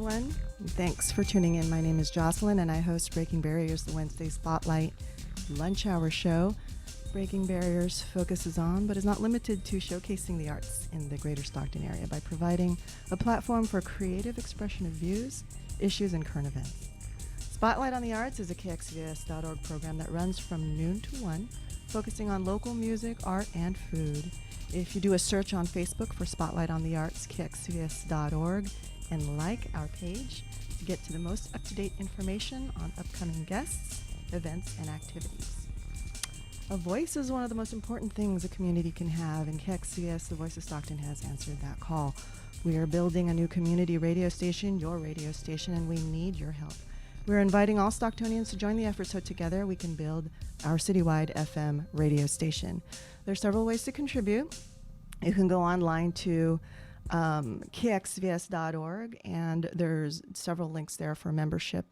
everyone. Thanks for tuning in. My name is Jocelyn, and I host Breaking Barriers, the Wednesday Spotlight lunch hour show. Breaking Barriers focuses on, but is not limited to, showcasing the arts in the greater Stockton area by providing a platform for creative expression of views, issues, and current events. Spotlight on the Arts is a KXVS.org program that runs from noon to 1, focusing on local music, art, and food. If you do a search on Facebook for Spotlight on the Arts, KXVS.org, and like our page to get to the most up-to-date information on upcoming guests, events, and activities. A voice is one of the most important things a community can have, and KXVS, the Voice of Stockton, has answered that call. We are building a new community radio station, your radio station, and we need your help. We're inviting all Stocktonians to join the effort so together we can build our citywide FM radio station. There's several ways to contribute. You can go online to KXVS.org, and there's several links there for membership,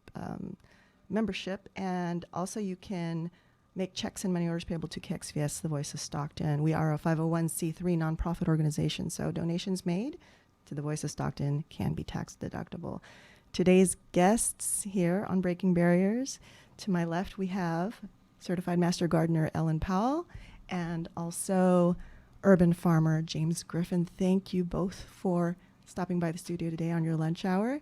and also you can make checks and money orders payable to KXVS, the Voice of Stockton. We are a 501c3 nonprofit organization, so donations made to the Voice of Stockton can be tax deductible. Today's guests here on Breaking Barriers, to my left we have Certified Master Gardener Ellen Powell and also urban farmer James Griffin. Thank you both for stopping by the studio today on your lunch hour.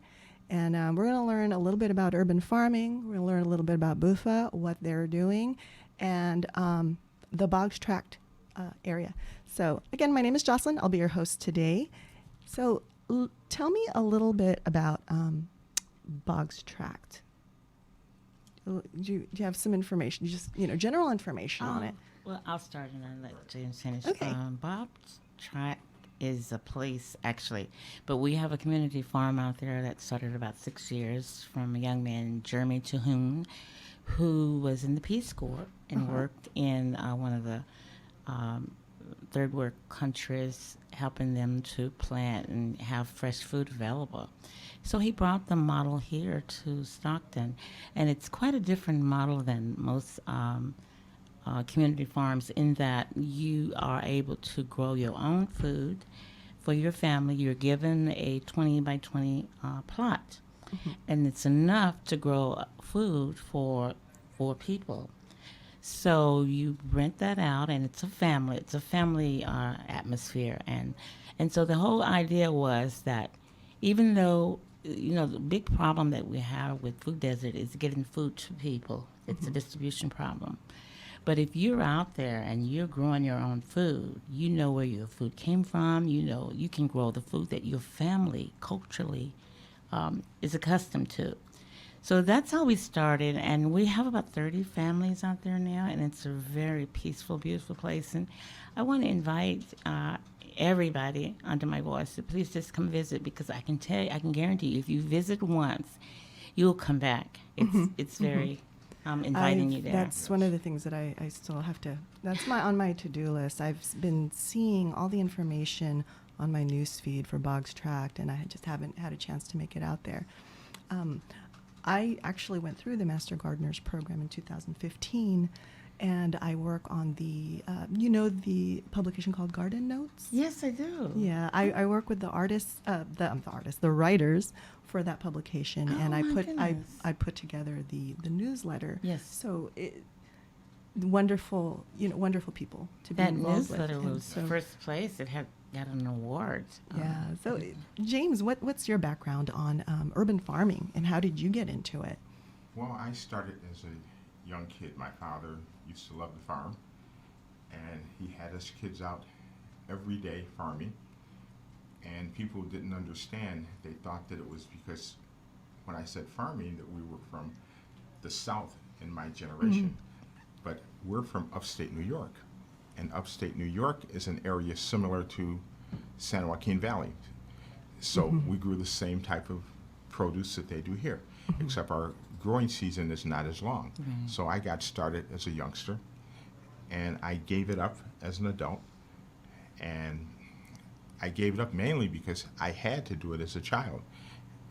And we're going to learn a little bit about urban farming. We're going to learn a little bit about BUFA, what they're doing, and the Boggs Track area. So again, my name is Jocelyn. I'll be your host today. So tell me a little bit about Boggs Track. Do you have some information, just general information on it? Well, I'll start and then let James finish. Okay. Boggs Track is a place, actually, but we have a community farm out there that started about 6 years from a young man, Jeremy Tuhun, who was in the Peace Corps and worked in one of the third world countries, helping them to plant and have fresh food available. So he brought the model here to Stockton, and it's quite a different model than most community farms in that you are able to grow your own food for your family. You're given a 20 by 20 plot, and it's enough to grow food for 4 people. So you rent that out, and it's a family. It's a family atmosphere, and so the whole idea was that even though the big problem that we have with food desert is getting food to people. It's a distribution problem. But if you're out there and you're growing your own food, you know where your food came from. You can grow the food that your family culturally is accustomed to. So that's how we started, and we have about 30 families out there now, and it's a very peaceful, beautiful place. And I want to invite everybody under my voice to please just come visit, because I can guarantee you, if you visit once, you'll come back. It's very inviting you there. That's one of the things that I still have to, that's on my to-do list. I've been seeing all the information on my news feed for Boggs Track, and I just haven't had a chance to make it out there. I actually went through the Master Gardeners program in 2015, and I work on the, the publication called Garden Notes? Yes, I do. Yeah, I work with the writers for that publication, and I put together the newsletter. Yes. So wonderful people to be that involved with. That newsletter was first place. It had got an award. Yeah. So, James, what's your background on urban farming, and how did you get into it? Well, I started as a young kid. My father used to love the farm, and he had us kids out every day farming, and people didn't understand. They thought that it was because when I said farming that we were from the South in my generation, but we're from upstate New York, and upstate New York is an area similar to San Joaquin Valley. So we grew the same type of produce that they do here, except our growing season is not as long. So I got started as a youngster, and I gave it up as an adult, and I gave it up mainly because I had to do it as a child,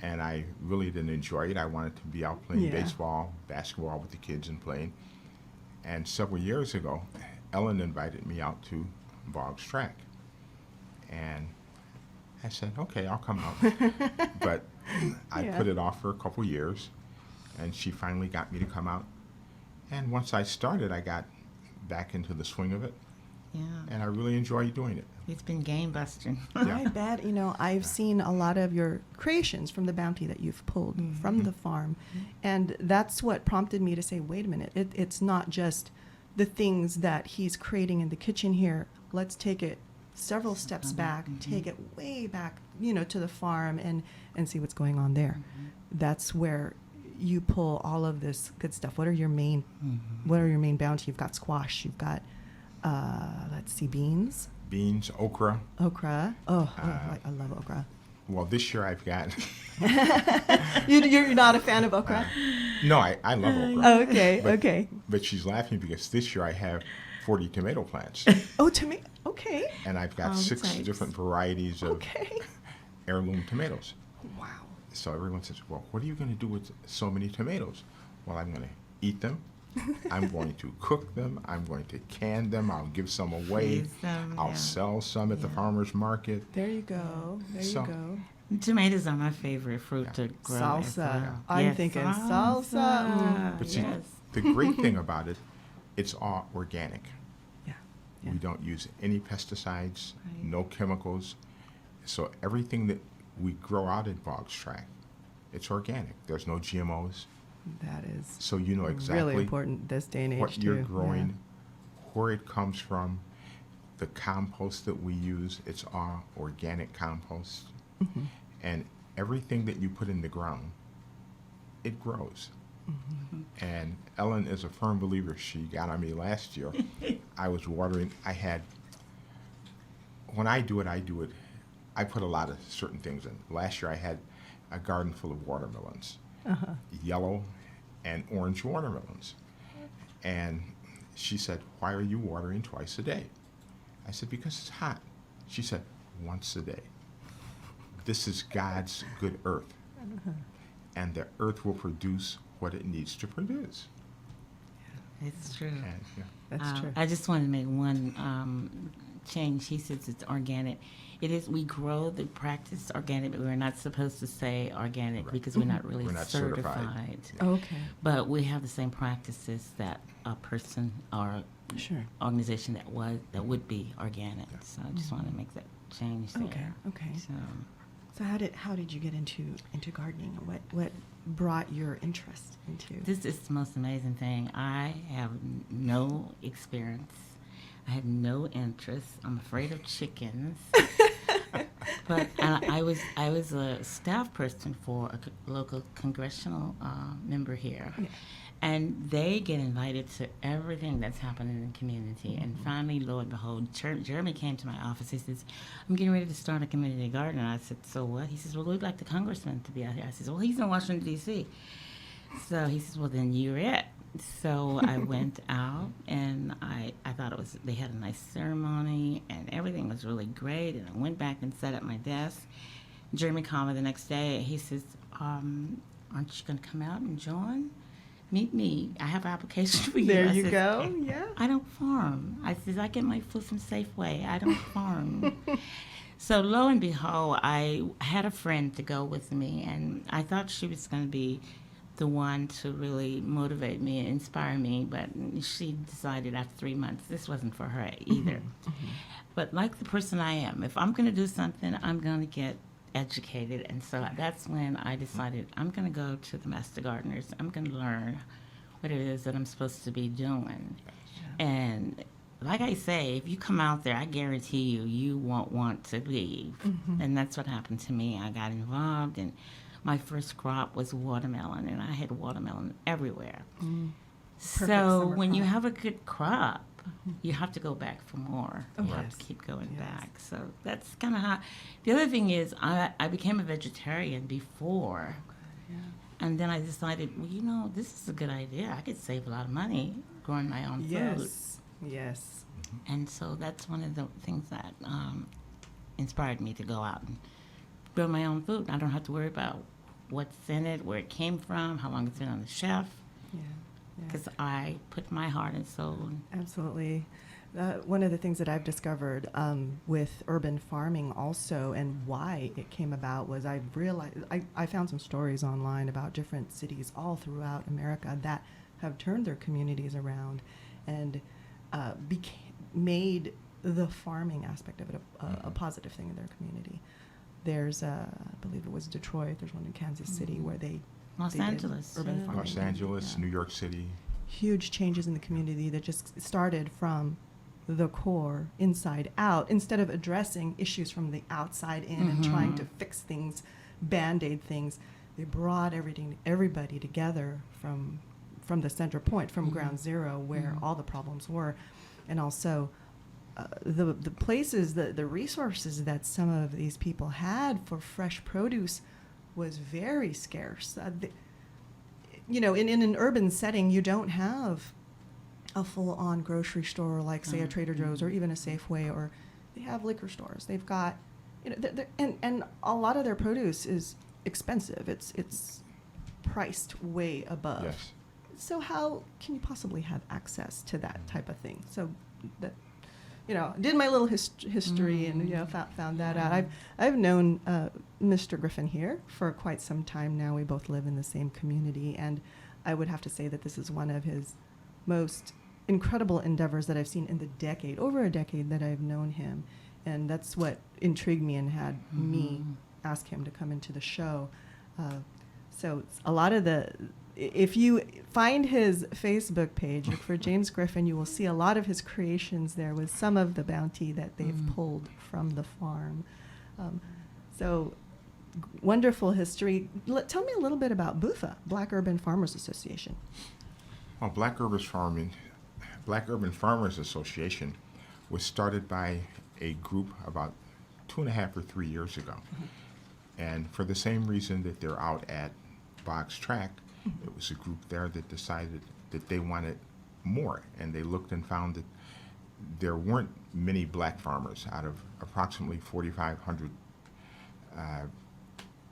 and I really didn't enjoy it. I wanted to be out playing baseball, basketball with the kids and playing. And several years ago, Ellen invited me out to Boggs Track, and I said, okay, I'll come out. But I Yeah. put it off for a couple years, and she finally got me to come out. And once I started, I got back into the swing of it, Yeah. and I really enjoy doing it. It's been game busting. Yeah. I bet, I've seen a lot of your creations from the bounty that you've pulled from the farm. And that's what prompted me to say, wait a minute, it's not just the things that he's creating in the kitchen here. Let's take it several steps back, take it way back, to the farm and see what's going on there. That's where you pull all of this good stuff. What are your main bounty? You've got squash, you've got, let's see, beans. Beans, okra. Okra. I love okra. Well, this year I've got. You're not a fan of okra? No, I love okra. Okay, But- okay. But she's laughing because this year I have 40 tomato plants, Oh, tomato. Okay. and I've got All 6 types. different varieties of Okay. heirloom tomatoes. Wow. So everyone says, well, what are you going to do with so many tomatoes? Well, I'm going to eat them. I'm going to cook them. I'm going to can them. I'll give some away. Freeze them, I'll yeah. sell some at the farmer's market. There you go. There So- you go. Tomatoes are my favorite fruit to grow. as Salsa. well. I'm Yes, thinking salsa. But see, Yes. the great thing about it, it's all organic. Yeah. Yeah. We don't use any pesticides, Right. no chemicals. So everything that we grow out at Boggs Track, it's organic. There's no GMOs. That is So you know exactly really important this day and age what too. you're Yeah. growing, where it comes from, the compost that we use, it's all organic compost. Mm-hmm. And everything that you put in the ground, it grows. Mm-hmm. And Ellen is a firm believer. She got on me last year. I was watering. When I do it, I put a lot of certain things in. Last year I had a garden full of watermelons, yellow and orange watermelons. And she said, why are you watering twice a day? I said, because it's hot. She said, once a day. This is God's good earth. And the earth will produce what it needs to produce. It's true. And, yeah. That's true. I just want to make one change. He says it's organic. It is. We grow the practice organic, but we're not supposed to say organic Right. because we're not really We're not certified. certified. Okay. But we have the same practices that a person or Sure. organization that would be organic. So I just want to make that change there. Okay. Okay. So, So how did you get into gardening? What brought your interest into? this is the most amazing thing. I have no experience. I had no interest. I'm afraid of chickens. But I was a staff person for a local congressional member here. Yeah. And they get invited to everything that's happening in the community. And finally, lo and behold, Jeremy came to my office. He says, I'm getting ready to start a community garden. And I said, so what? He says, well, we'd like the congressman to be out here. I said, well, he's in Washington, D.C. So he says, well, then you're it. So I went out, and I thought they had a nice ceremony, and everything was really great. And I went back and sat at my desk. Jeremy called me the next day. He says, aren't you going to come out and join? Meet me. I have an application for you. There I you says, go. Yeah. I don't farm. I says, I get my food from Safeway. I don't farm. So lo and behold, I had a friend to go with me, and I thought she was going to be the one to really motivate me and inspire me, but she decided after 3 months this wasn't for her either. But like the person I am, if I'm going to do something, I'm going to get educated. And so that's when I decided I'm going to go to the Master Gardeners. I'm going to learn what it is that I'm supposed to be doing. And like I say, if you come out there, I guarantee you won't want to leave. And that's what happened to me. I got involved, and my first crop was watermelon, and I had watermelon everywhere. Perfect So summer when you crop. have a good crop, you have to go back for more. Oh, You have yes. to keep going Yes. back. So that's kind of how. The other thing is, I became a vegetarian before, Yeah. and then I decided, well, this is a good idea. I could save a lot of money growing my own food. Yes. Yes. And so that's one of the things that inspired me to go out and grow my own food. I don't have to worry about what's in it, where it came from, how long it's been on the shelf, Yeah. Yeah. because I put my heart and soul. Absolutely. One of the things that I've discovered with urban farming also, and why it came about, was I realized I found some stories online about different cities all throughout America that have turned their communities around and made the farming aspect of it a positive thing in their community. There's, I believe it was Detroit. There's one in Kansas City where they Los did Angeles, urban yeah. farming. Los Angeles, Yeah. New York City. Huge changes in the community that just started from the core inside out, instead of addressing issues from the outside in and trying to fix things, band-aid things. They brought everybody together from the center point, from ground zero, where all the problems were. And also the places, the resources that some of these people had for fresh produce was very scarce. In an urban setting, you don't have a full-on grocery store like, say, a Trader Joe's or even a Safeway, or they have liquor stores. They've got, and a lot of their produce is expensive. It's priced way above. Yes. So how can you possibly have access to that type of thing? So that, did my little history and found that out. I've known Mr. Griffin here for quite some time now. We both live in the same community, and I would have to say that this is one of his most incredible endeavors that I've seen in over a decade that I've known him. And that's what intrigued me and had me ask him to come into the show. So a lot of if you find his Facebook page, look for James Griffin, you will see a lot of his creations there with some of the bounty that they've pulled from the farm. So wonderful history. Tell me a little bit about BUFA, Black Urban Farmers Association. Well, Black Urban Farmers Association was started by a group about 2.5 or 3 years ago. And for the same reason that they're out at Boggs Track, it was a group there that decided that they wanted more. And they looked and found that there weren't many black farmers. Out of approximately 4,500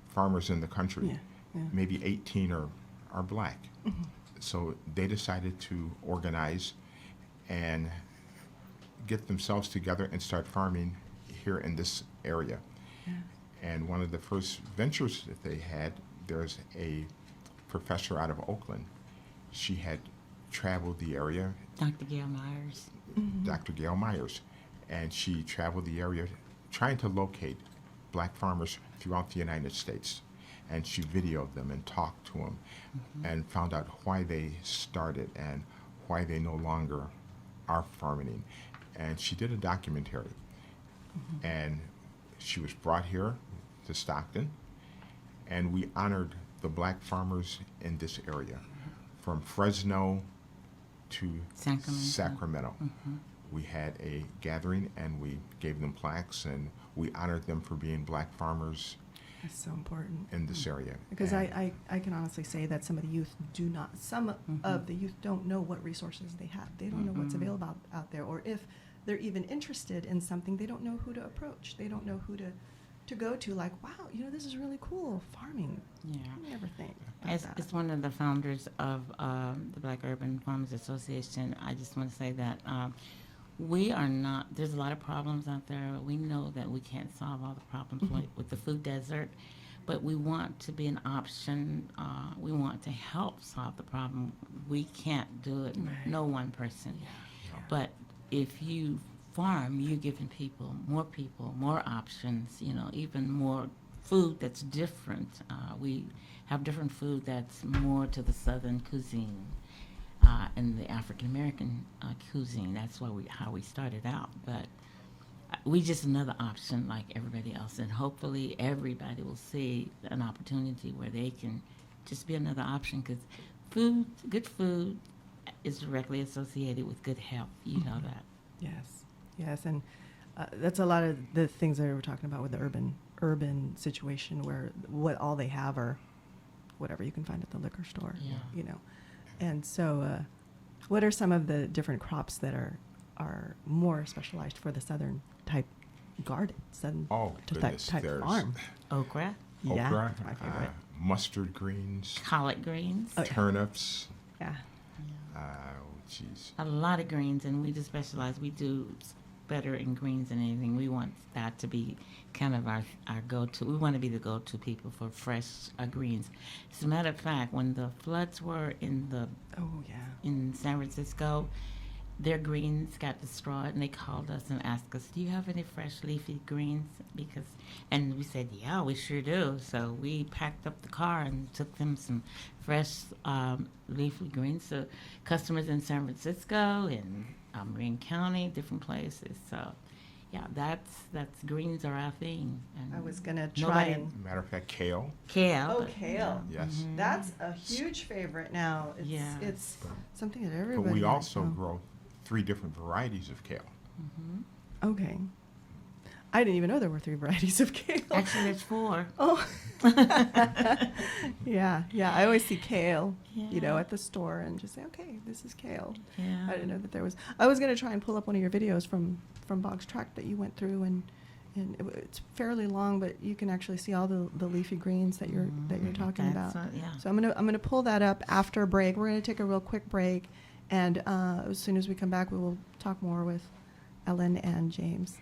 farmers in the country, maybe 18 are black. So they decided to organize and get themselves together and start farming here in this area. And one of the first ventures that they had, there's a professor out of Oakland. She had traveled the area. Dr. Gail Myers. Dr. Gail Myers. And she traveled the area trying to locate black farmers throughout the United States. And she videoed them and talked to them and found out why they started and why they no longer are farming. And she did a documentary. And she was brought here to Stockton, and we honored the black farmers in this area, from Fresno to Sacramento. We had a gathering, and we gave them plaques, and we honored them for being black farmers. That's so important in this area. Because I can honestly say that some of the youth of the youth don't know what resources they have. They don't know what's available out there, or if they're even interested in something, they don't know who to approach. They don't know who to go to, like, wow, this is really cool, farming. Yeah. I never think about that. As one of the founders of the Black Urban Farmers Association, I just want to say that we are not, there's a lot of problems out there. We know that we can't solve all the problems with the food desert, but we want to be an option. We want to help solve the problem. We can't do it, no one person. But if you farm, you're giving people, more options, even more food that's different. We have different food that's more to the Southern cuisine and the African American cuisine. That's how we started out. But we just another option like everybody else, and hopefully everybody will see an opportunity where they can just be another option, because good food is directly associated with good health. You know that. Yes, and that's a lot of the things that we were talking about with the urban situation, where all they have are whatever you can find at the liquor store. And so what are some of the different crops that are more specialized for the southern type garden, type farm? Okra, my favorite. Mustard greens, collard greens, turnips. Jeez. A lot of greens, and we just specialize. We do better in greens than anything. We want that to be kind of our go-to. We want to be the go-to people for fresh greens. As a matter of fact, when the floods were in San Francisco, their greens got destroyed, and they called us and asked us, "Do you have any fresh leafy greens?" And we said, "Yeah, we sure do." So we packed up the car and took them some fresh leafy greens to customers in San Francisco and Marin County, different places. So, yeah, that's greens are our thing. And I was gonna try and matter of fact, kale. Kale. Oh, kale. Yes. Mm-hmm. That's a huge favorite now. It's something that everybody. But we likes also now. grow 3 different varieties of kale. Mm-hmm. Okay. I didn't even know there were 3 varieties of kale. Actually, there's 4. Oh. Yeah. I always see kale, at the store and just say, okay, this is kale. Yeah. I didn't know that there was. I was going to try and pull up one of your videos from Boggs Track that you went through, and it's fairly long, but you can actually see all the leafy greens that you're talking about. So I'm gonna pull that up after a break. We're gonna take a real quick break, and as soon as we come back, we will talk more with Ellen and James.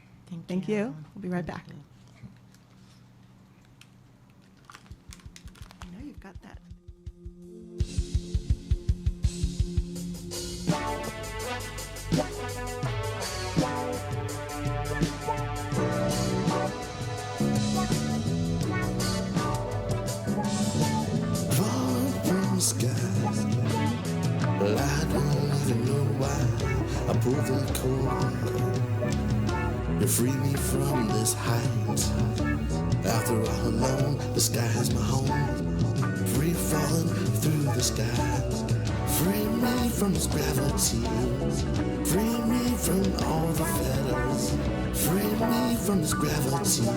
Thank you. We'll be right back. I know you've got that. Falling from the sky, well, I don't even know why I pulled the cord to free me from this height. After all alone, the sky is my home. Free falling through the sky. Free me from this gravity. Free me from all the fetters. Free me from this gravity.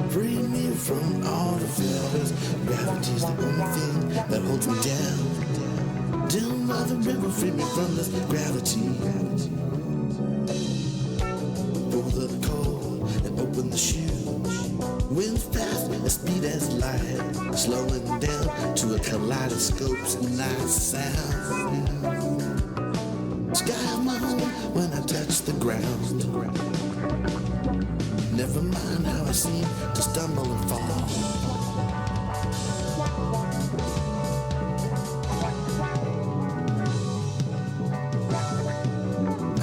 Free me from all the fetters. Gravity's the only thing that holds me down. Down by the river, free me from this gravity. Pull the cord and open the shoe. Wind fast as speed as light, slowing down to a kaleidoscope's nice sound. Sky my home when I touch the ground. Never mind how I seem to stumble and fall.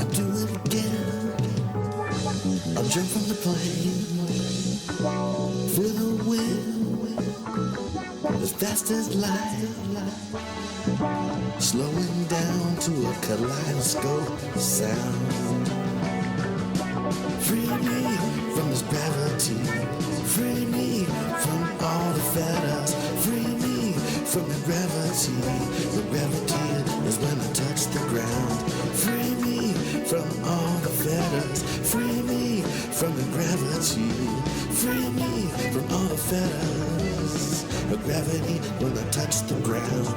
I do it again. I'll jump from the plane. Feel the wind, as fast as light, slowing down to a kaleidoscope sound. Free me from this gravity, free me from all the fetters, free me from the gravity. The gravity is when I touch the ground. Free me from all the fetters, free me from the gravity. Free me from all the fetters of gravity when I touch the ground.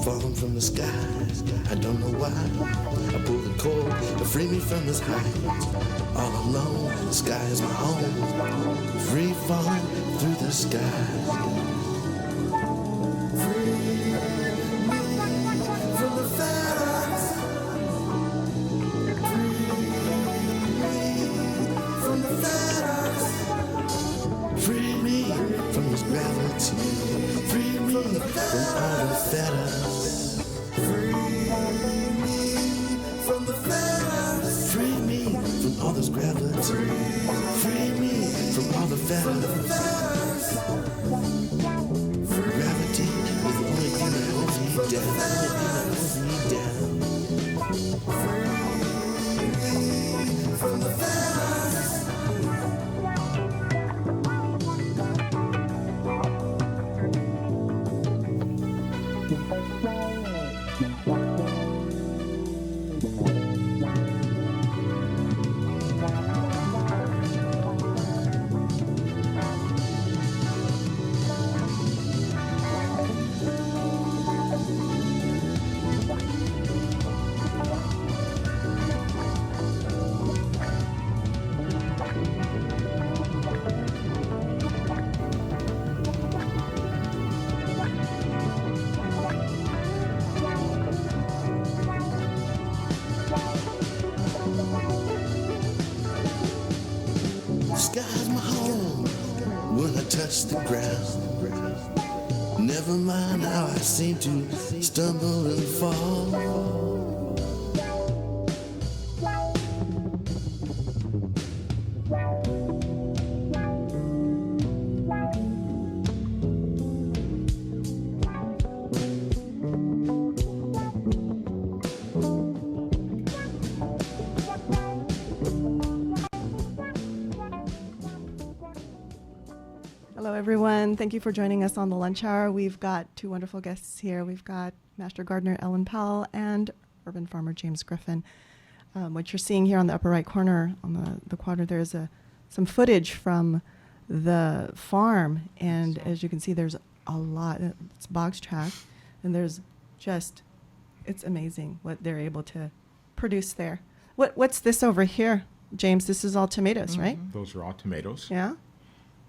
Falling from the sky, I don't know why. I pull the cord to free me from this height. All alone, the sky is my home. Free falling through the sky. Free me from the fetters. Free me from the fetters. Free me from this gravity. Free me from all the fetters. Free me from the fetters. Free me from all this gravity. Free me from all the fetters. Gravity is the only thing that holds me down. Free me from the fetters. the ground. Never mind how I seem to stumble and fall. Hello, everyone. Thank you for joining us on the lunch hour. We've got two wonderful guests here. We've got Master Gardener Ellen Powell and urban farmer James Griffin. What you're seeing here on the upper right corner on the quadrant, there's some footage from the farm. And as you can see, there's a lot. It's Boggs Track. And there's just, it's amazing what they're able to produce there. What's this over here, James? This is all tomatoes, right? Those are all tomatoes. Yeah?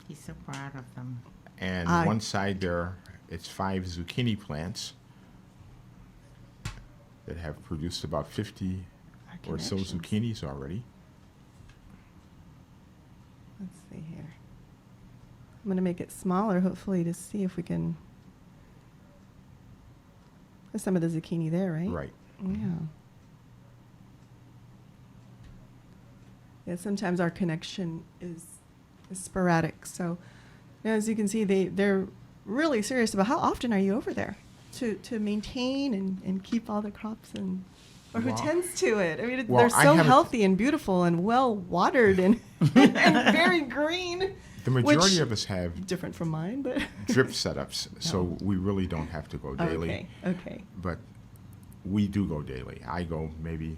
He's so proud of them. And one side there, it's 5 zucchini plants that have produced about 50 or so zucchinis already. Let's see here. I'm going to make it smaller, hopefully, to see if we can. There's some of the zucchini there, right? Right. Yeah. Yeah, sometimes our connection is sporadic. So, as you can see, they're really serious about how often are you over there to maintain and keep all the crops and. Or who Well, tends to it? I mean, well, they're I so haven't- healthy and beautiful and well watered and, and very green. The majority which- of us have Different from mine, but. drip setups, so Oh. we really don't have to go daily. Okay. Okay. But we do go daily. I go maybe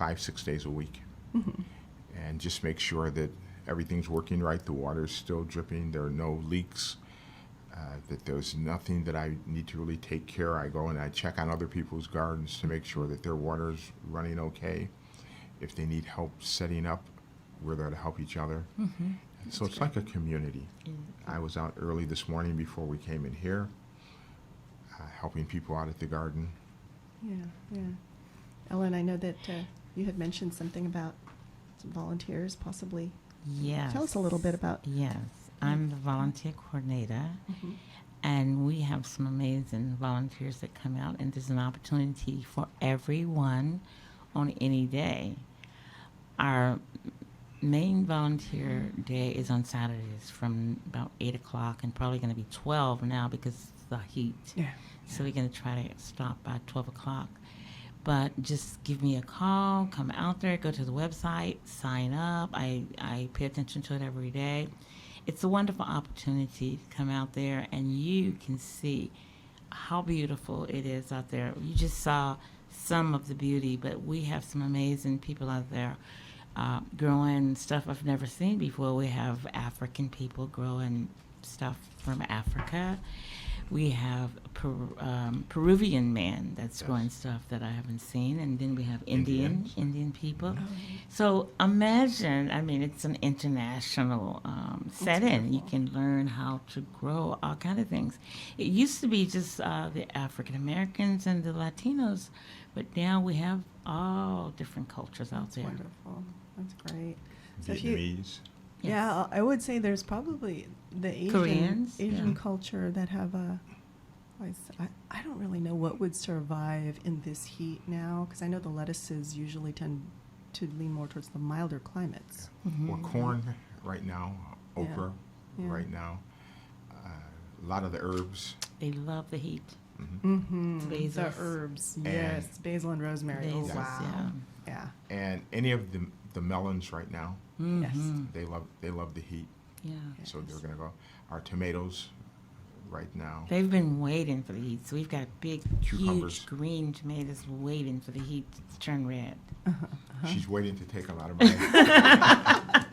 5-6 days a week, and just make sure that everything's working right. The water's still dripping. There are no leaks. That there's nothing that I need to really take care. I go and I check on other people's gardens to make sure that their water's running okay. If they need help setting up, we're there to help each other. So it's like a community. I was out early this morning before we came in here, helping people out at the garden. Yeah. Yeah. Ellen, I know that you had mentioned something about some volunteers, possibly. Yes. Tell us a little bit about. Yes. I'm the volunteer coordinator, and we have some amazing volunteers that come out, and there's an opportunity for everyone on any day. Our main volunteer day is on Saturdays from about 8 o'clock and probably going to be 12 now because of the heat. Yeah. So we're going to try to stop by 12 o'clock. But just give me a call, come out there, go to the website, sign up. I pay attention to it every day. It's a wonderful opportunity to come out there and you can see how beautiful it is out there. You just saw some of the beauty, but we have some amazing people out there growing stuff I've never seen before. We have African people growing stuff from Africa. We have a Peruvian man that's growing stuff that I haven't seen, and then we have Indian people. So imagine, I mean, it's an international setting. You can learn how to grow all kind of things. It used to be just the African Americans and the Latinos, but now we have all different cultures out there. Wonderful. That's great. So if you, Vietnamese. yeah, I would say there's probably the Koreans, Asian yeah. culture that have a. I don't really know what would survive in this heat now, because I know the lettuces usually tend to lean more towards the milder climates. Or corn right now, okra Yeah. right now. A lot of the herbs. They love the heat. Mm-hmm. Basils. The herbs, yes, basil and rosemary. Basils, Oh, wow. Yeah. And any of the melons right now, Yes. they love the heat. Yeah. So they're going to go. Our tomatoes right now. They've been waiting for the heat, so we've got big, Cucumbers. huge green tomatoes waiting for the heat to turn red. She's waiting to take a lot of mine.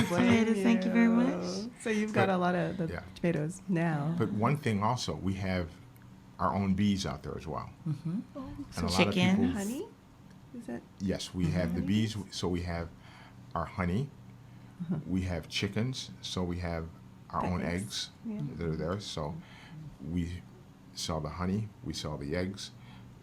Tomatoes, thank you very much. So you've got But- a lot of the yeah. tomatoes now. But one thing also, we have our own bees out there as well. And a lot of Chicken. people- Honey? Is that? Yes, we have the bees, so we have our honey. We have chickens, so we have our own eggs Yeah. that are there. So we sell the honey, we sell the eggs.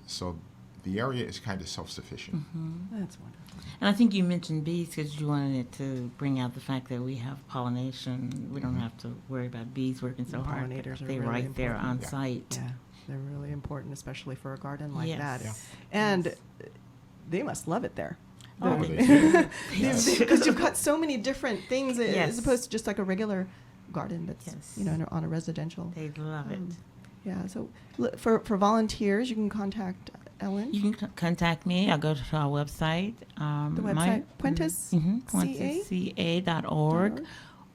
So the area is kind of self-sufficient. That's wonderful. And I think you mentioned bees because you wanted it to bring out the fact that we have pollination. We don't have to worry about bees working so hard. Pollinators are They're really right there on important. Yeah. site. Yeah, they're really important, especially for a garden like Yes. that. Yeah. And they must love it there. Oh, they do. Yes. Because you've got so many different things Yes. as opposed to just like a regular garden that's, Yes. on a residential. They love it. Yeah, so for volunteers, you can contact Ellen. You can contact me. I'll go to our website. The website, Puentes, PuentesCA.org,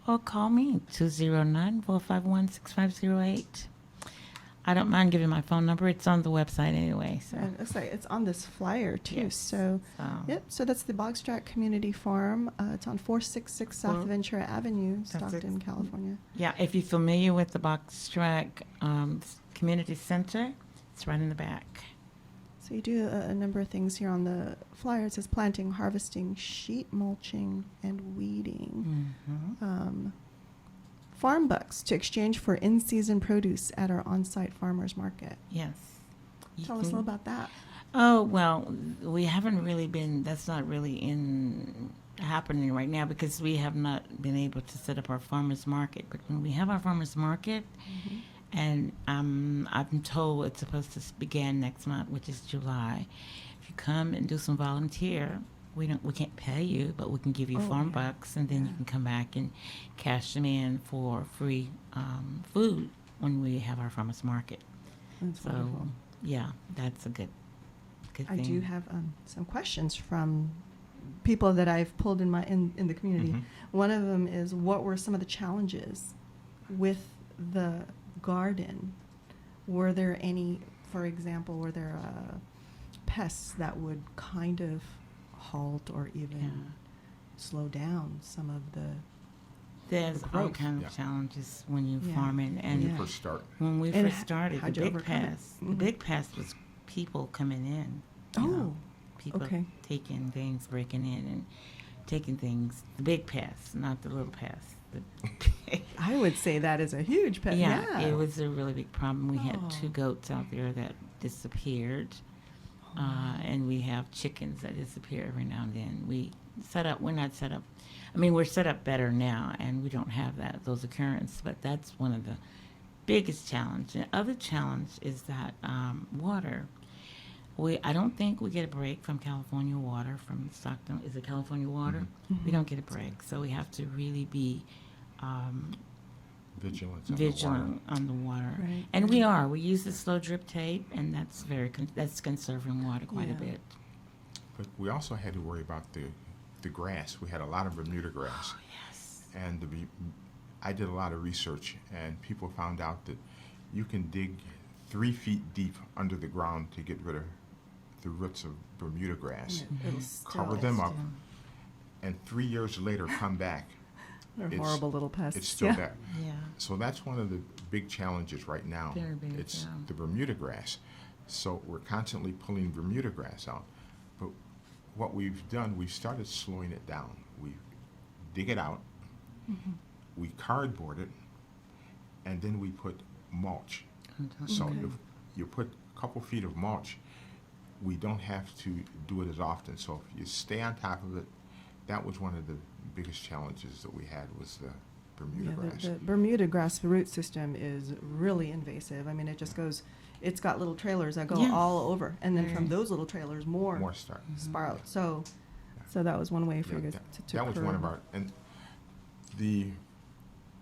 or call me 209-451-6508. I don't mind giving my phone number. It's on the website anyway. So, And it looks like it's on this flyer too. Yes. So, so yep. So that's the Boggs Track Community Farm. It's on 466 South Well, Ventura Avenue, that's Stockton, it. California. yeah, if you're familiar with the Boggs Track Community Center, it's right in the back. So you do a number of things here on the flyer. It says planting, harvesting, sheet mulching, and weeding. Farm bucks to exchange for in-season produce at our on-site farmers market. Yes. You Tell us a can- little about that. Oh, well, we haven't really been, that's not really happening right now because we have not been able to set up our farmers market. But when we have our farmers market, and I'm told it's supposed to begin next month, which is July. If you come and do some volunteer, we can't pay you, but we can give you Oh, farm yeah. bucks, and then you can come back and cash them in for free food when we have our farmers market. That's So, wonderful. yeah, that's a good I thing. do have some questions from people that I've pulled in the community. One of them is, what were some of the challenges with the garden? Were there any, for example, were there pests that would kind of halt or even Yeah. slow down some of the There's the all growth? kind of Yeah. challenges when you Yeah. farming, and When you Yeah. first start. when we And first started, the how'd you big overcome it? pest, the Mhm. big pest was people coming in. you Oh, know, people okay. taking things, breaking in, and taking things. The big pest, not the little pest. I would say that is a huge pest. Yeah, it was a really big problem. We had Oh. 2 goats out there that disappeared, and we have chickens that disappear every now and then. We're not set up. I mean, we're set up better now, and we don't have those occurrences. But that's one of the biggest challenge. The other challenge is that water. I don't think we get a break from California water from Stockton. Is it California water? We don't get a break, so we have to really be vigilant on the water. Right. And we are. We use the slow drip tape, and that's that's conserving water quite a Yeah. bit. But we also had to worry about the grass. We had a lot of Bermuda grass. Yes. And I did a lot of research, and people found out that you can dig 3 feet deep under the ground to get rid of the roots of Bermuda grass. It'll Cover still- them up, and 3 years later come back, They're it's- horrible little pests. it's still yeah. there. Yeah. So that's one of the big challenges right now. Very big, It's yeah. the Bermuda grass. So we're constantly pulling Bermuda grass out. But what we've done, we've started slowing it down. We dig it out, we cardboard it, and then we put mulch. So Okay. if you put a couple feet of mulch, we don't have to do it as often. So if you stay on top of it, that was one of the biggest challenges that we had, was the Bermuda Yeah, grass. the Bermuda grass root system is really invasive. I mean, it just goes, it's got little trailers that go Yes. all over. And then from Very. those little trailers, more More start. sprout. So that was one way for you Yeah, guys to that was one of curb. our, and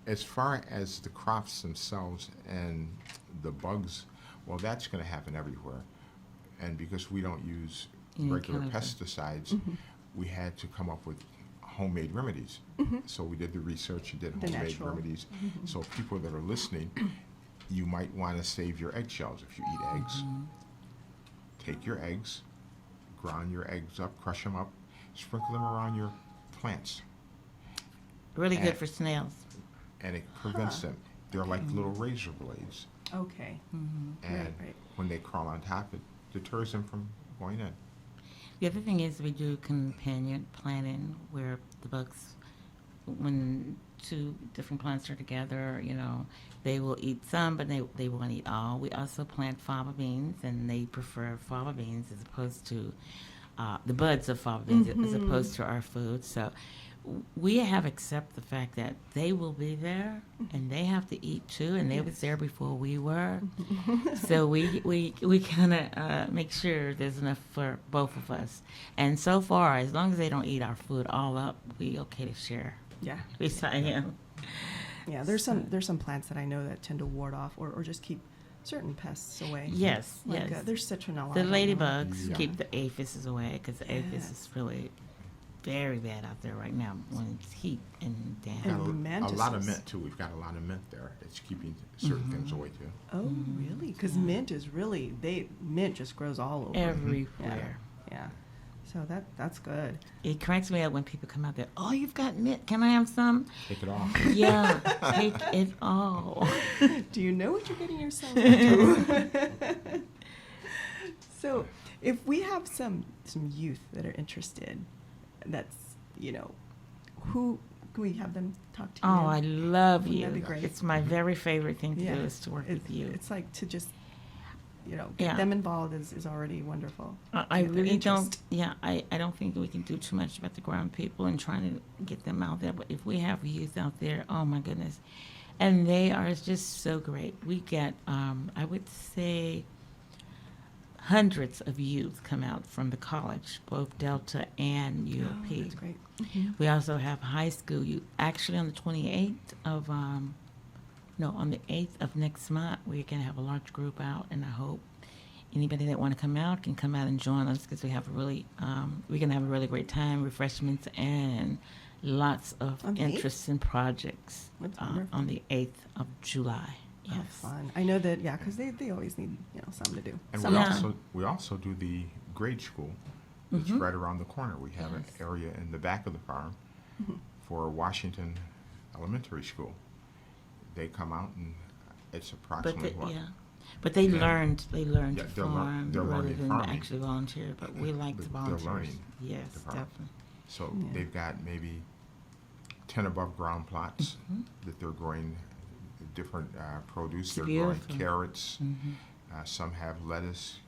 as far as the crops themselves and the bugs, well, that's going to happen everywhere. And because we don't use Yeah, regular chemical. pesticides, we had to come up with homemade remedies. So we did the research and did The homemade natural. remedies. So people that are listening, you might want to save your eggshells if you eat eggs. Take your eggs, ground your eggs up, crush them up, sprinkle them around your plants, Really good And- for snails. and it prevents them. They're like little razor blades, Okay. and right. when they crawl on top, it deters them from going in. The other thing is we do companion planting where the bugs, when two different plants are together, they will eat some, but they won't eat all. We also plant fava beans, and they prefer fava beans as opposed to the buds of fava beans as opposed to our food. So we have accepted the fact that they will be there, and they have to eat too, and they was there before we were. So we kind of make sure there's enough for both of us. And so far, as long as they don't eat our food all up, we okay to share. Yeah. Beside him. Yeah, there's some plants that I know that tend to ward off or just keep certain pests away. Yes, Like, yes. there's citronella. The I don't know. ladybugs Yeah. keep the aphids away, because the aphis Yeah. is really very bad out there right now when it's heat and damp. And Got a lot of mantises. mint too. We've got a lot of mint there. It's keeping certain things away too. Oh, really? Because mint is really mint just grows all over. Everywhere. Yeah. So that's good. It cracks me up when people come out there, oh, you've got mint. Can I have some? Take it off. Yeah, take it all. Do you know what you're getting yourself into? So, if we have some youth that are interested, that's who can we have them talk to? Oh, you? I love Wouldn't you. that be great? It's my very favorite thing to Yeah. do is to work with you. It's like to just get Yeah. them involved is already wonderful. I Get their really don't. interest. Yeah, I don't think we can do too much about the ground people and trying to get them out there. But if we have youth out there, oh my goodness, and they are just so great. We get, I would say, hundreds of youth come out from the college, both Delta and UOP. Oh, that's great. We also have high school youth. Actually, on the 28th of, on the 8th of next month, we're going to have a large group out, and I hope anybody that want to come out can come out and join us, because we have we're going to have a really great time, refreshments, and lots of On the 8th? interesting projects That's wonderful. on the 8th of July. Oh, Yes. fun. I know that, because they always need, something to do. And Yeah. we also do the grade school. It's Mhm. right around the corner. We have an Yes. area in the back of the farm for Washington Elementary School. They come out, and it's But approximately but they Yeah. learned Yeah, to they're lear- farm they're rather learning than farming. actually volunteer. But we like But to they're volunteer. learning Yes, to farm. definitely. So Yeah. they've got maybe 10 above ground plots Mhm. that they're growing different produce. It's They're growing beautiful. carrots. Mhm. Some have lettuce.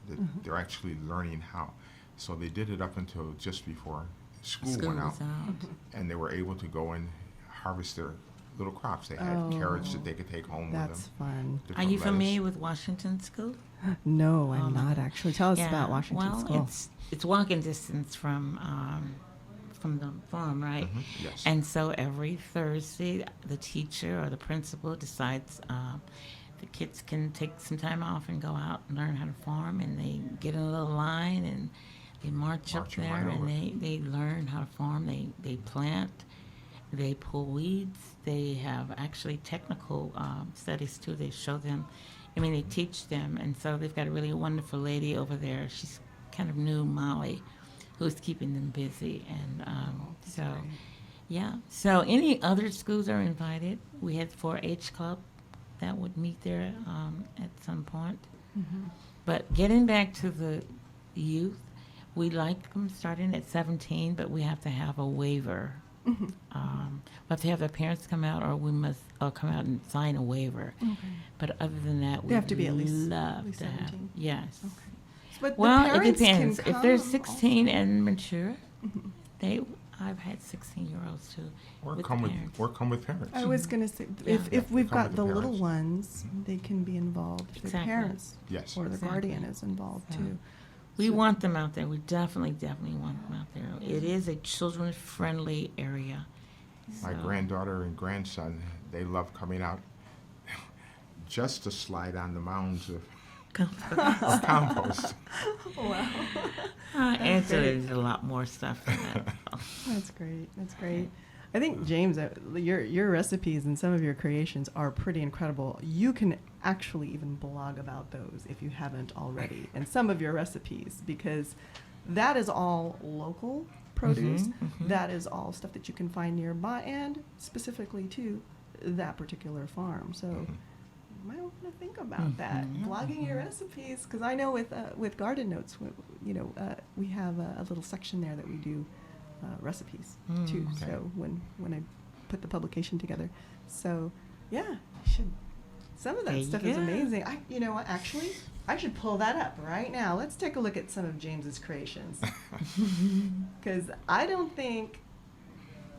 That They're actually learning how. So they did it up until just before school went out, was out. and they were able to go and harvest their little crops. They had carrots that they could take home with That's them. fun. Are different you lettuce. familiar with Washington School? No, I'm Oh, my not actually. Tell us about Washington well, School. it's walking distance from the farm, right? Yes. And so every Thursday, the teacher or the principal decides the kids can take some time off and go out and learn how to farm, and they get in a little line and they march up Marching there, right over. and they learn how to farm. They plant, they pull weeds. They have actually technical studies too. They show them. They teach them, and so they've got a really wonderful lady over there. She's kind of new, Molly, who's keeping them busy, and so. great. Yeah. So any other schools are invited. We had 4-H club that would meet there at some point. But getting back to the youth, we like them starting at 17, but we have to have a waiver. We have to have their parents come out, or we must come out and sign a waiver. But other than that, we have to be at least love to have. 17? Yes. But the Well, it parents can depends. If they're come 16 and mature, I've had 16-year-olds too. Or with come parents. with parents. I was going to say, Yeah. if we've Come got with the the little parents. ones, they can be involved. If the Exactly. parents Yes. or the Exactly. guardian is involved So, too. We So- want them out there. We definitely want them out there. It is a children-friendly area. My So- granddaughter and grandson, they love coming out just to slide on the mounds of compost. Actually, there's a lot more stuff than that. That's great. That's great. I think, James, your recipes and some of your creations are pretty incredible. You can actually even blog about those if you haven't already, and some of your recipes, because that is all local produce. That is all stuff that you can find nearby and specifically to that particular farm. So you might want to think about that, blogging your recipes, because I know with Garden Notes, we have a little section there that we do recipes too. Okay. So when I put the publication together. So, yeah, you should. Some of that There you stuff is go. amazing. You know what? Actually, I should pull that up right now. Let's take a look at some of James's creations, because I don't think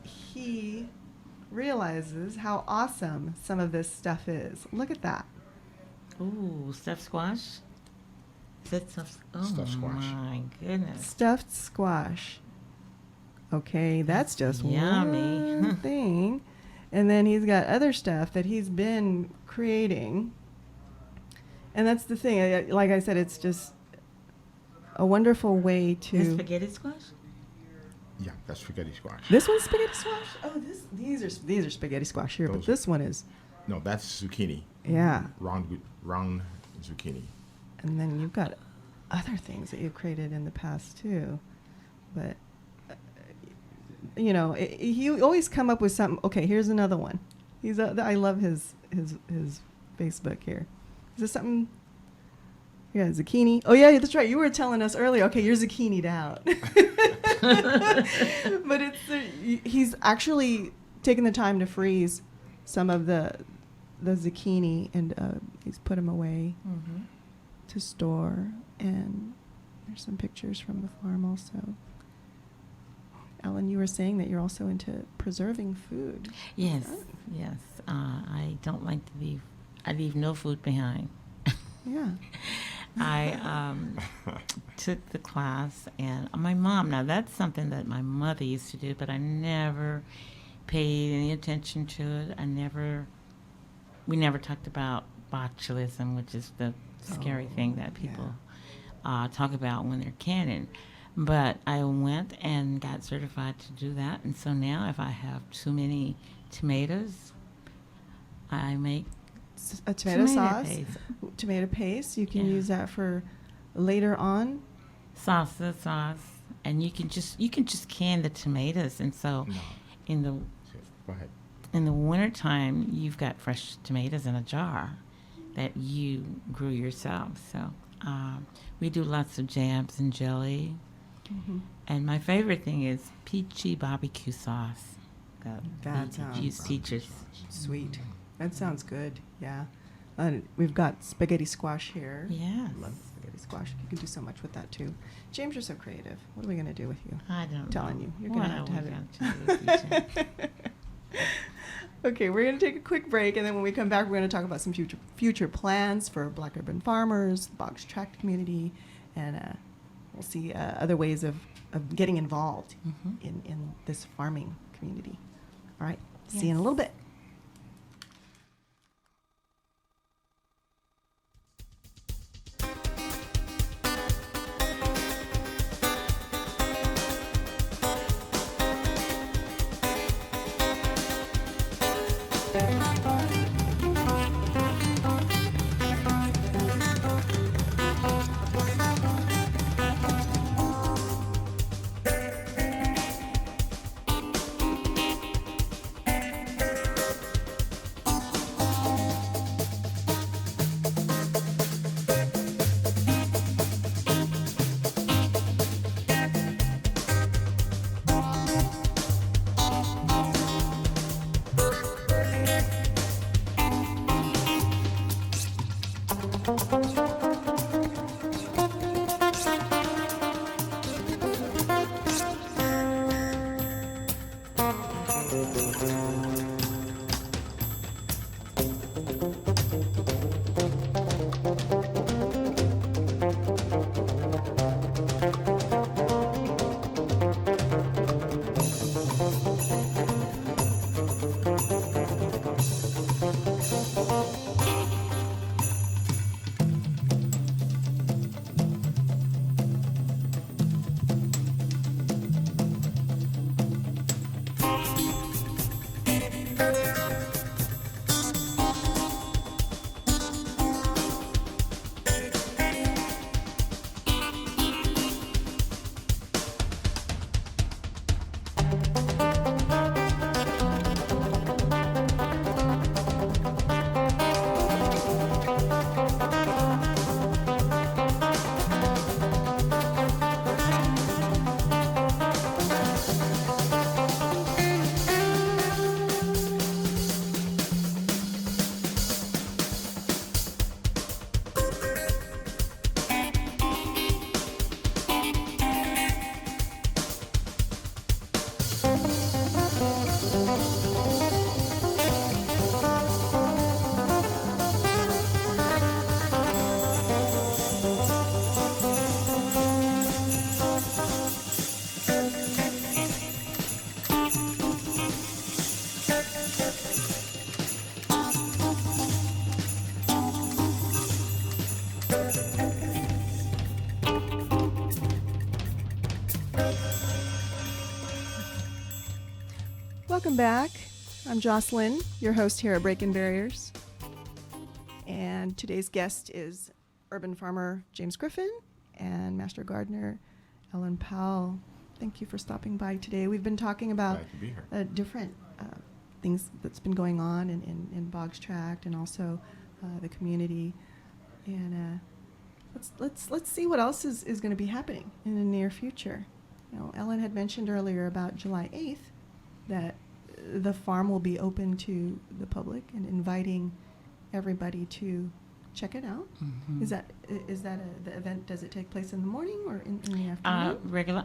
he realizes how awesome some of this stuff is. Look at that. Ooh, stuffed squash. Is that stuffed? Oh Stuffed squash. my goodness. Stuffed squash. Okay, that's just Yummy. one thing. And then he's got other stuff that he's been creating. And that's the thing. Like I said, it's just a wonderful way The to. spaghetti squash? Yeah, that's spaghetti squash. This one's spaghetti squash. Oh, these are spaghetti squash here, but Those- this one is. No, that's zucchini. Yeah. Round zucchini. And then you've got other things that you've created in the past too, but he always come up with something. Okay, here's another one. I love his Facebook here. Is this something? Yeah, zucchini. Oh yeah, that's right. You were telling us earlier. Okay, you're zucchini'd out. But he's actually taken the time to freeze some of the zucchini, and he's put them away Mm-hmm. to store. And there's some pictures from the farm also. Ellen, you were saying that you're also into preserving food. Yes, Oh. yes. I don't like to leave. I leave no food behind. Yeah. I took the class, and my mom. Now that's something that my mother used to do, but I never paid any attention to it. We never talked about botulism, which is the scary thing that people talk about when they're canning. But I went and got certified to do that, and so now if I have too many tomatoes, I make A tomato sauce, paste. tomato paste. You can Yeah. use that for later on. salsa sauce, and you can just can the tomatoes, and so No. in the Go ahead. in the wintertime you've got fresh tomatoes in a jar that you grew yourself. So we do lots of jams and jelly, and my favorite thing is peachy barbecue sauce. That We sounds use teachers. Sweet. That sounds good. Yeah. We've got spaghetti squash here. Yes. Love spaghetti squash. You can do so much with that too. James, you're so creative. What are we going to do with you? I don't Telling know. you. You're What gonna have are to we have gonna do with you, Jen? Okay, we're going to take a quick break, and then when we come back, we're going to talk about some future plans for Black urban farmers, the Boggs Track community, and we'll see other ways of getting involved in this farming community. All right, see you in a little bit. Welcome back. I'm Jocelyn, your host here at Breaking Barriers. And today's guest is urban farmer James Griffin and master gardener Ellen Powell. Thank you for stopping by today. We've been talking about Glad to be here. different things that's been going on in Boggs Track and also the community. And let's see what else is going to be happening in the near future. You know, Ellen had mentioned earlier about July 8th that the farm will be open to the public and inviting everybody to check it out. Mm-hmm. Is that the event? Does it take place in the morning or in the afternoon? Regular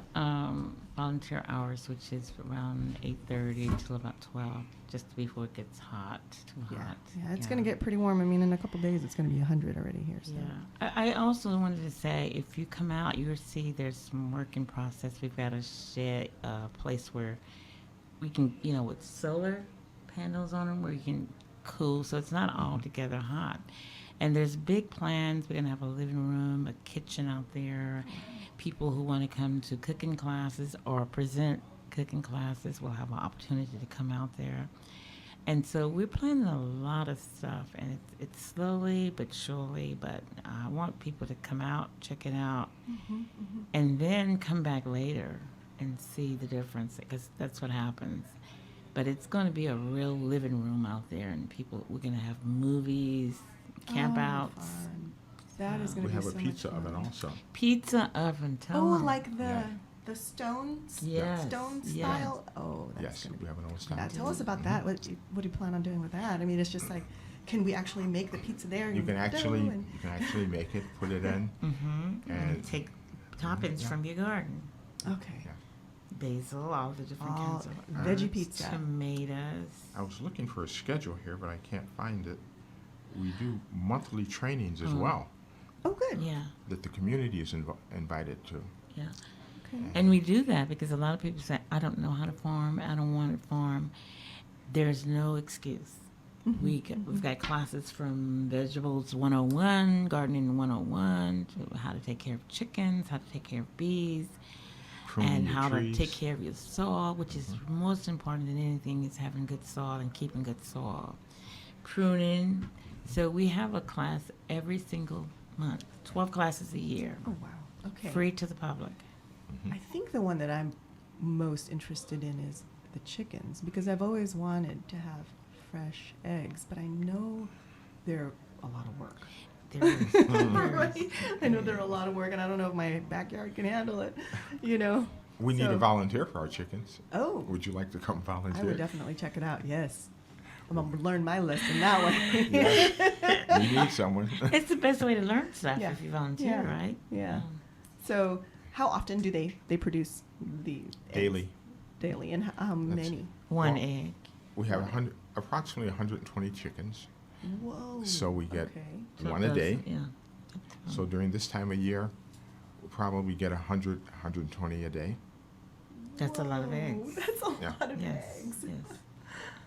volunteer hours, which is around 8:30 till about 12, just before it gets hot, too hot. Yeah, it's going to get pretty warm. I mean, in a couple days, it's going to be 100 already here. So. Yeah. I also wanted to say, if you come out, you'll see there's some work in process. We've got a shed, place where we can, with solar panels on them, where you can cool, so it's not altogether hot. And there's big plans. We're going to have a living room, a kitchen out there. People who want to come to cooking classes or present cooking classes will have an opportunity to come out there. And so we're planning a lot of stuff, and it's slowly but surely, but I want people to come out, check it out, and then come back later and see the difference, because that's what happens. But it's going to be a real living room out there, and we're going to have movies, campouts. Fun. That is going We to be have so a pizza much fun. oven also. Pizza oven, tell Oh, 'em. like the Yeah. the stones, Yes, stone yes. style. Oh, that's Yes, going to we be. have an old style. Now, tell us about that. What do you plan on doing with that? I mean, it's just like, can we actually make the pizza there? You and can dough actually and- make it, put it in, Mm-hmm. And and take toppings yeah. from your garden. Okay. Yeah. Basil, all the different All kinds of veggie herbs, pizza. tomatoes. I was looking for a schedule here, but I can't find it. We do monthly trainings as Mm. well Oh, good. Yeah, that the community is invited to. yeah. Okay. And we do that because a lot of people say, I don't know how to farm, I don't want to farm. There's no excuse. We've got classes from Vegetables 101, Gardening 101, to how to take care of chickens, how to take care of bees, Pruning and your how trees. to take care of your soil, which is most important than anything, is having good soil and keeping good soil. Pruning. So we have a class every single month, 12 classes a year, Oh, wow. Okay. free to the public. I think the one that I'm most interested in is the chickens, because I've always wanted to have fresh eggs, but I know they're a lot of work. There is. Right? I know they're a lot of work, and I don't know if my backyard can handle it. We need So- a volunteer for our chickens. Oh, Would you like to come volunteer? I would definitely check it out. Yes, I'm gonna learn my lesson that way. Yes. We need someone. It's the best way to learn stuff Yeah. if you volunteer, Yeah. right? Yeah. So, how often do they produce the eggs? Daily. Daily, and how many? One Well, egg. We have approximately 120 chickens. Whoa. So we get Okay. So one it a does- day. Yeah. So during this time of year, we'll probably get 120 a day. That's a lot of Whoa, eggs. That's a Yeah. lot of Yes. eggs. Yes.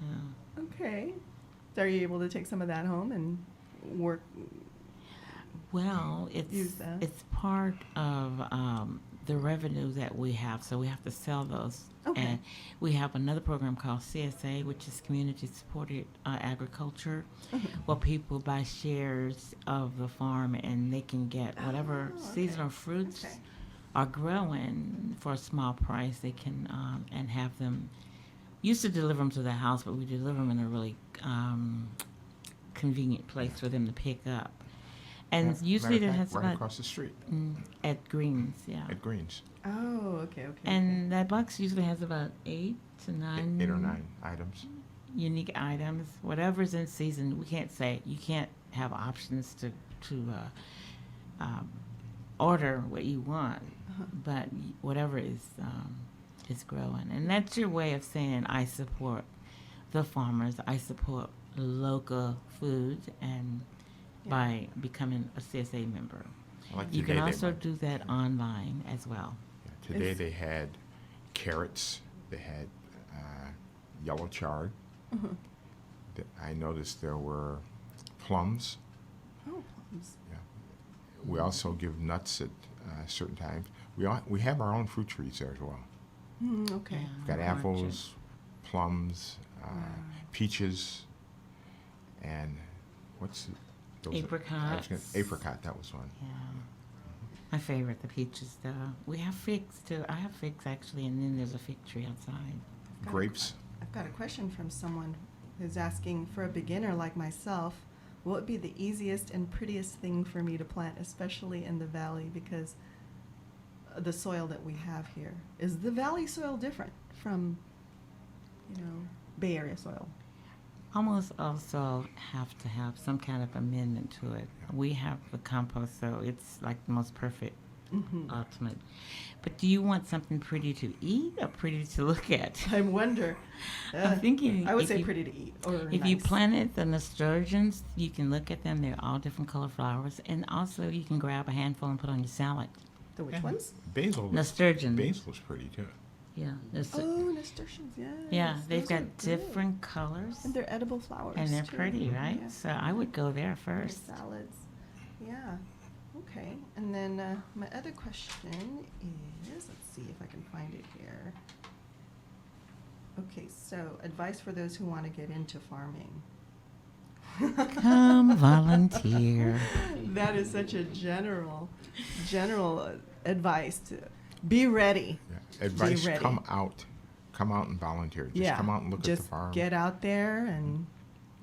Yeah. Okay. So are you able to take some of that home and work? Well, Use that. it's part of the revenue that we have, so we have to sell those. Okay. And we have another program called CSA, which is Community Supported Agriculture, where people buy shares of the farm and they can get whatever Oh, okay. seasonal fruits Okay. are growing for a small price. They can and have them. Used to deliver them to the house, but we deliver them in a really convenient place for them to pick up. And usually Matter that of has fact, right about across the street at Greens, yeah. at Greens. Oh, okay, okay. And that box usually has about 8 to 9 8 or 9 items. unique items. Whatever's in season, we can't say you can't have options to order what you want, but whatever is growing, and that's your way of saying I support the farmers. I support local food, and by becoming a CSA member, Like you today can they also might- do that online as well. Yeah, today they had carrots. They had yellow chard. I noticed there were plums. Oh, plums. Yeah. We also give nuts at certain times. We have our own fruit trees there as well. Okay. Yeah. We've got Oranges. apples, plums, peaches, and those Apricots. Apricot, that was one. Yeah. My favorite, the peaches, though. We have figs, too. I have figs, actually, and then there's a fig tree outside. Grapes. I've got a question from someone who's asking, for a beginner like myself, what would be the easiest and prettiest thing for me to plant, especially in the valley, because the soil that we have here? Is the valley soil different from, Bay Area soil? Almost also have to have some kind of amendment to it. We have the compost, so it's like the most perfect, ultimate. But do you want something pretty to eat or pretty to look at? I wonder. I'm thinking I would say pretty to eat. Or if nice. you planted the nasturtiums, you can look at them. They're all different color flowers. And also you can grab a handful and put on your salad. The which ones? Basil. Nasturtium. Basil's pretty, too. Yeah. Oh, nasturtiums, yes. Yeah, they've Those are got good. different colors. And they're edible flowers. And they're too. pretty, right? Yeah. So I would go there For first. salads. Yeah. Okay. And then my other question is, let's see if I can find it here. Okay, so advice for those who want to get into farming. Come volunteer. That is such a general advice to be ready. Yeah. Advice, ready. come out and volunteer. Just come out and look at the farm. Just get out there and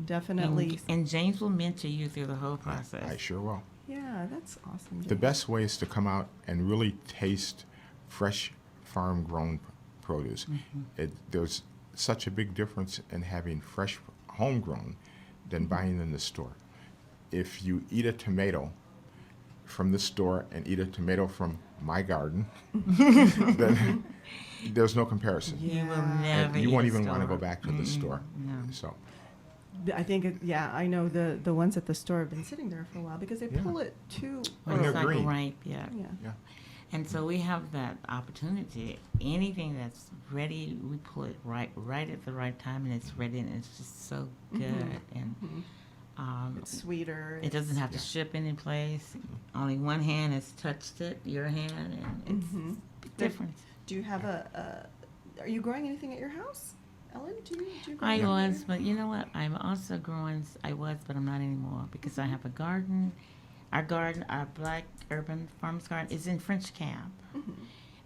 definitely. And James will mentor you through the whole process. I sure will. Yeah, that's awesome. The James. best way is to come out and really taste fresh farm-grown produce. There's such a big difference in having fresh homegrown than buying in the store. If you eat a tomato from the store and eat a tomato from my garden, then there's no comparison. You will Yeah. never And you eat won't a even want to store. go back to the store. No. So I think, I know the ones at the store have been sitting there for a while because they Yeah. pull it too. And It's they're like green. ripe, yeah. Yeah. yeah, And so we have that opportunity. Anything that's ready, we pull it right at the right time, and it's ready, and it's just so good. And It's sweeter. it doesn't have to ship any place. Only one hand has touched it, your hand, and it's a big difference. Do you have are you growing anything at your house? Ellen, do you grow I anything at was, your- but you know what? I'm also growing. I was, but I'm not anymore because I have a garden. Our garden, our black urban farmers garden, is in French Camp.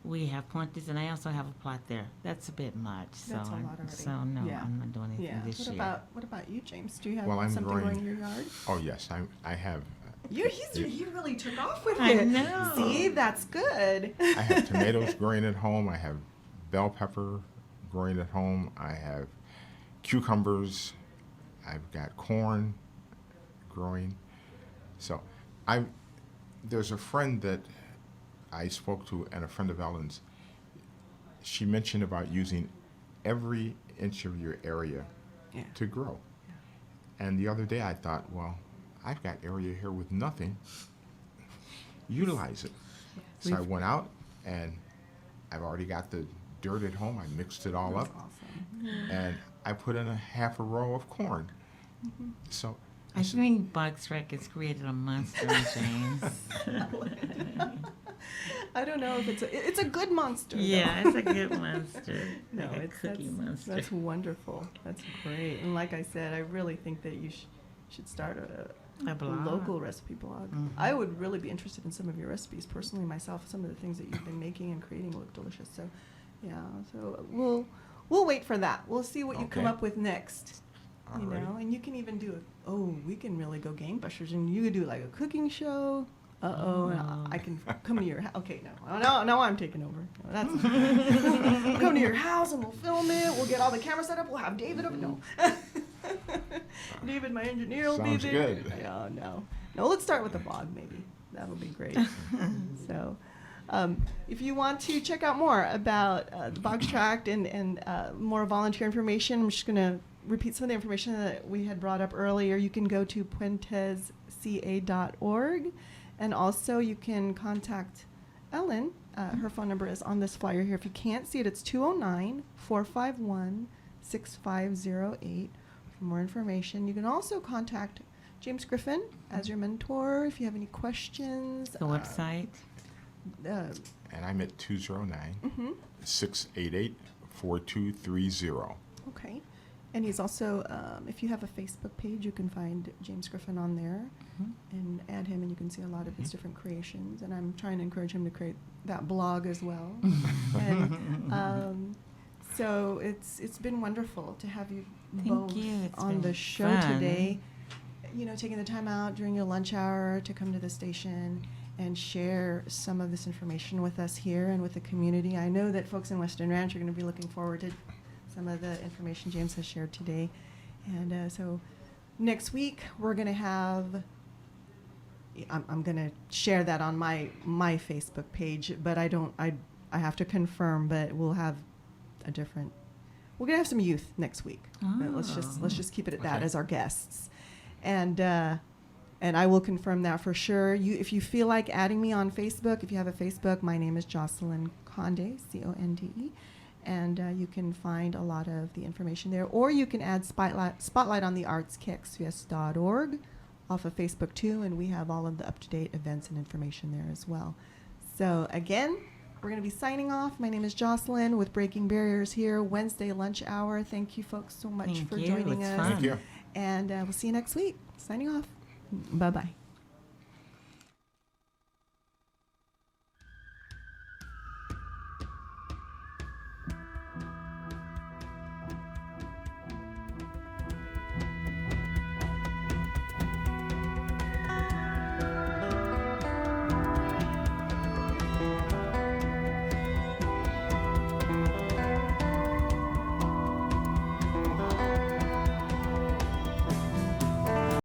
We have pointers, and I also have a plot there. That's a bit much. So, That's a lot already. so no, Yeah. I'm not doing anything Yeah. this year. What about you, James? Do you have Well, I'm something growing- growing in your yard? oh yes, I have. He really took off with I it. know. See, that's good. I have tomatoes growing at home. I have bell pepper growing at home. I have cucumbers. I've got corn growing. So there's a friend that I spoke to, and a friend of Ellen's. She mentioned about using every inch of your area Yeah. to grow. And the other day I thought, well, I've got area here with nothing. Utilize it. So I went out, and I've already got the dirt at home. I mixed it all That's up, awesome. and I put in a half a row of corn. So I think Boggs Track has created a monster in James. I don't know if it's a good monster. though. Yeah, it's a good monster. No, Like a it's cookie monster. that's wonderful. That's great. And like I said, I really think that you should start A a blog. local recipe blog. I would really be interested in some of your recipes personally myself. Some of the things that you've been making and creating look delicious. So, yeah. So we'll wait for that. We'll see what you come Okay. up with next. You Alrighty. know, and you can even do we can really go gangbusters, and you could do like a cooking show. And I can come to your house. Okay, no, I'm taking over. No, that's we'll come to your house and we'll film it. We'll get all the cameras set up. We'll have David up. No, David, my engineer, will Sounds be there. good. No. Let's start with the blog. Maybe that'll be great. So, if you want to check out more about the Boggs Track and more volunteer information, I'm just going to repeat some of the information that we had brought up earlier. You can go to puentesca.org, and also you can contact Ellen. Her phone number is on this flyer here. If you can't see it, it's 209-451-6508 for more information. You can also contact James Griffin as your mentor if you have any questions. The website. And I'm at 209-688-4230. Okay. And he's also, if you have a Facebook page, you can find James Griffin on there and add him, and you can see a lot of his different creations. And I'm trying to encourage him to create that blog as well. And so it's been wonderful to have you both on the show fun. today. You know, taking the time out during your lunch hour to come to the station and share some of this information with us here and with the community. I know that folks in Western Ranch are going to be looking forward to some of the information James has shared today. And so next week we're going to have, I'm going to share that on my Facebook page, but I have to confirm, but we'll have we're going to have some youth next week. But let's just keep it at that as our guests. And I will confirm that for sure. If you feel like adding me on Facebook, if you have a Facebook, my name is Jocelyn Conde, Conde. And you can find a lot of the information there. Or you can add Spotlight on the Arts, KXVS.org off of Facebook too, and we have all of the up-to-date events and information there as well. So again, we're going to be signing off. My name is Jocelyn with Breaking Barriers here, Wednesday lunch hour. Thank you folks so much for joining us. Thank you. And we'll see you next week. Signing off. Bye-bye.